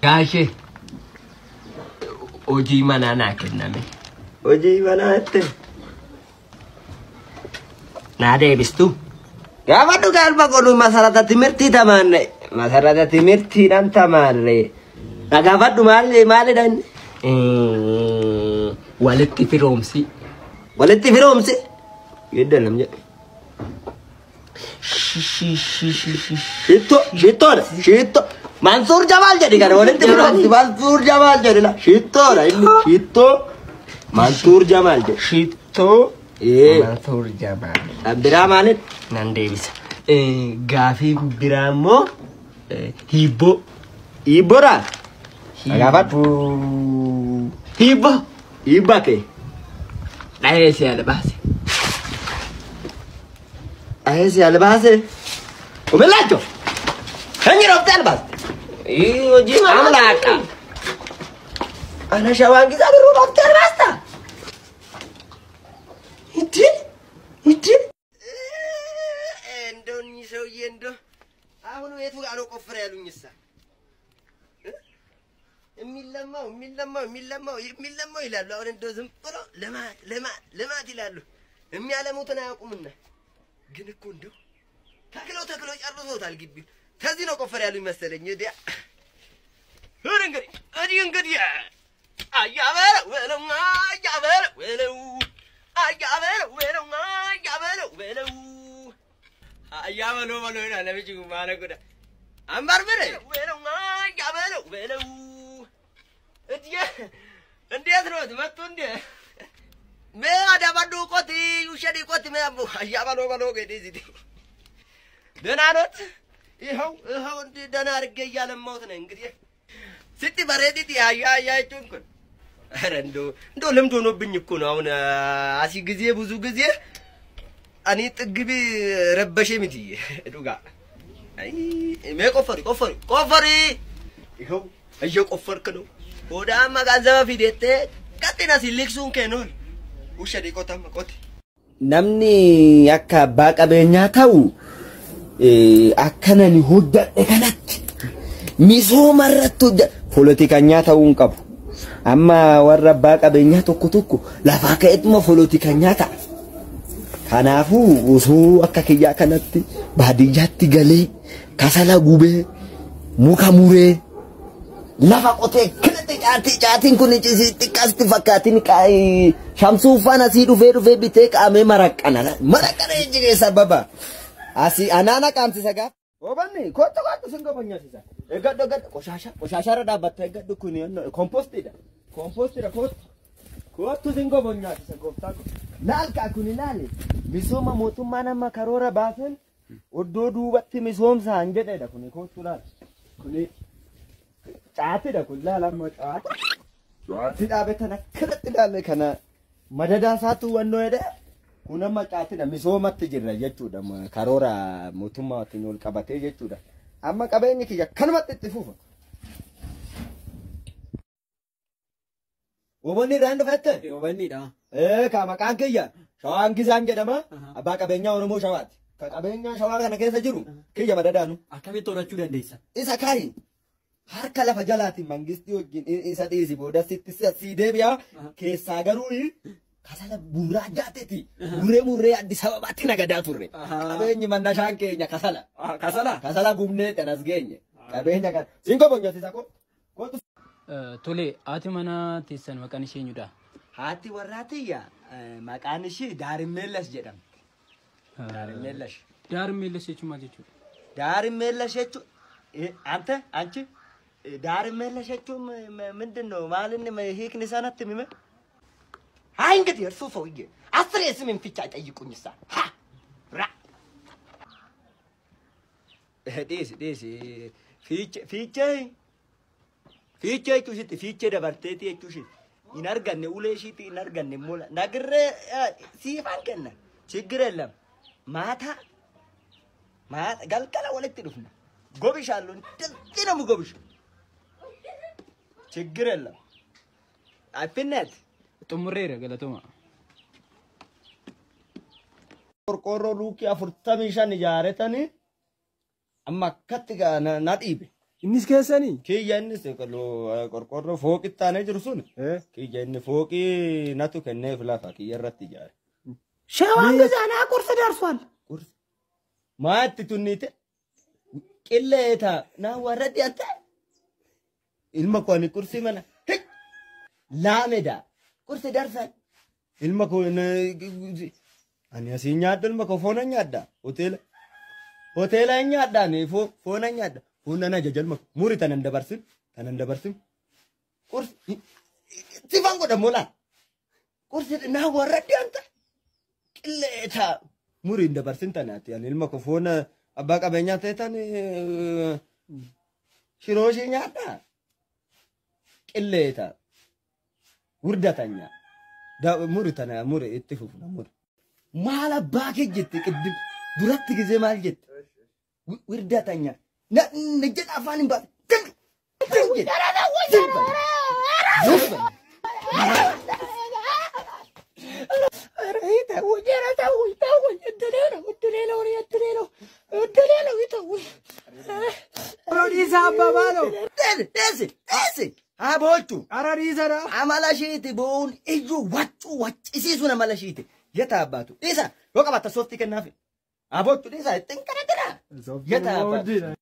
Gaashe hojii manaa naa kenname. Hojii manaa itti Naa deebistu. gaafa dhugaa ilma godhu masarata timirtii tamaanne masarata timirtiidhaan tamaanne gaafadhu maalidhaan Walitti firoomsi. walitti firoomsi yedda nam jedhe shitto Mansuur Jamaal jedhi kana walitti firoomsi Mansuur Jamaal jedhi la shittoodha inni shitto Mansuur Jamaal jedhi Shitto Mansuur Jamaal. biraa maalin Nan deebisa. Gaafii biraa immoo hibboo. Ibbora gaafadhu Hibboo. ibba kee Dhahee si albaase. ahesi albaase umelacho hanyira ofte albaase hojii amlaqa ana shawangiza biru ofte albasta itti endoni so yendo አሁን የቱ ጋር ነው ቆፍረ ያሉኝሳ የሚለማው ይላሉ አሁን እንደው ዝም ብሎ ለማት ይላሉ የሚያለሙትን አያውቁምና ግን እኮ እንደው ተክሎ ጨርሶታል ግቢ ከዚህ ነው ቆፈር ያሉኝ መሰለኝ እዲያ እንግዲህ አያበለው ነው ለምጂ ማነቁዳ አንባርበረ ያበለው እዲያ እንዴት ነው መጥቶ እንዴ አዳባዶ ቆቲ ውሸዲ ቆቲ ማቦ ያበለው ገዲዚ ደህና ኖት ይኸው እንደ ደህና አድርጌ እያለማሁት ነው እንግዲህ ስቲ በሬዲት ያያያችሁን ኧረ እንደው ልምድ ሆኖብኝ እኮ ነው አሁን አሲ ጊዜ ብዙ ጊዜ እኔ ጥግቢ ረበሼ ምትይ ዱጋ አይ ቆፈሪ ይኸው እየቆፈርክ ነው ወዳ ማጋዘባ ፊደቴ ቀጥና ሲልክሱን ከኖል ውሸዲ ቆታም ቆቲ namni akka abbaa qabeenyaa ta'u akkanani hojjadhe kanatti misooma irratti politikanyaa ta'uu hin qabu amma warra abbaa qabeenyaa tokko lafaa ka'eetuma politikanyaa ta'a kanaafuu osoo akka kiyyaa kanatti baadiyyaatti galee kasala gubee muka muree lafa qotee kanatti caatiin kun xiqqaasti fakkaatiin shamsuu faana sii dhufee bitee qaamee maraqqana jigeessa baba asii anaana qaamsisa gaaf obanni kottu singa bonyasisa egaddo qoshashara dhaabatta egaddo kun kompostidha kottu singa bonyasisa gooftaa laalka kun laali misooma mootummaa nama karoora baasan oddoo duubatti misoomsaan jedhedha kun kottu laal kun caatidha kun laalama caati dhaabetan akkanatti laalle kana madadaa isaatu wannoo jedhe kun amma caatidha misoomatti jirra jechuudha karoora mootummaa wajjin ol qabatee jechuudha amma qabeenyi kiyya kanumatti itti fufa Obonni dhaan dhufatte Obannidha. ka maqaan kiyya shawaan gisaan jedhama abbaa qabeenyaa Oromoo shawaati ka qabeenyaa shawaa kana keessa jiru kiyya madadaanu Akkamitti horachuu dandeessa? isa kaayi harka lafa jalaati mangistii wajjin isa dhiisi booda sitti deebi'a keessaa garuu kasala buuraa jaateti muree Addis Ababaatti nagadaa turre qabeenyi mannashaan keenya kasala gubnee canas geenye qabeenya kan sinko bonyasisa ko Tole haati mana teessan maqaan ishee eenyudha? haati warraatiyya maqaan ishee Daarimmeellash jedhamti Daarimmeellash Daarimmeellash jechuun maal jechuudha? Daarimmeellash jechuun አንቺ Daarimmeellash jechuun ምንድን ነው ማለት ሂክኒ ሰነት ሚመ አይ እንግዲህ እርሱ ሰውዬ አስር የስምን ፍቻ ጠይቁኝሳ ዴስ ፊቼ ቹሽት ፊቼ ደበርቴቲ ቹሽት ይናርጋነ ኡሌሺቲ ይናርጋነ ሞላ ናግሬ ሲፋን ከነ ችግር የለም ማታ galgala walitti dhufna gobishaallu እንደዚህ ነው ጎብሽ ችግር የለም አፍነት Xumurreera galatoma. qorqorroo luukii 45 ijaaretanii amma akkatti na dhiibe إنيس كيساني كي ينس كلو قرقر فوق التاني جرسون كي ين فوقي ناتو كنف لا فكي يرت جاي شاوان أنا كورس درسوان كورس ما تتونيت إلا تا نا ورد أنت المكواني كورسي منا لا مدا كورس درسان المكوان أنا أسينياد المكوفون أنيادا hotel أنيادا نيفو فون أنيادا فون أنا ججل مك موري تنند برسم كورس تفهم كده مولا كورس نا ورد أنت إلا تا موري ند برسم تناتي يعني المكوفون أباك أبنيا تاني شروشي نيادا إلا تا وردا تانيا دا موري تنا موري اتفقنا موري مالا باكي جت قدم درات جزء مال جت وردا تانيا نجد أفاني بات جت رهيبة وجرى توي الدليل ويتوي رئيس أبا مالو إيسي ها بولتو رئيس أنا عملا شيتي بون إيجو واتو إسيسونا مالا شيتي يتاباتو إيسا لو كبات صوتي كنافي أبوتو إيسا تنكرا يتاباتو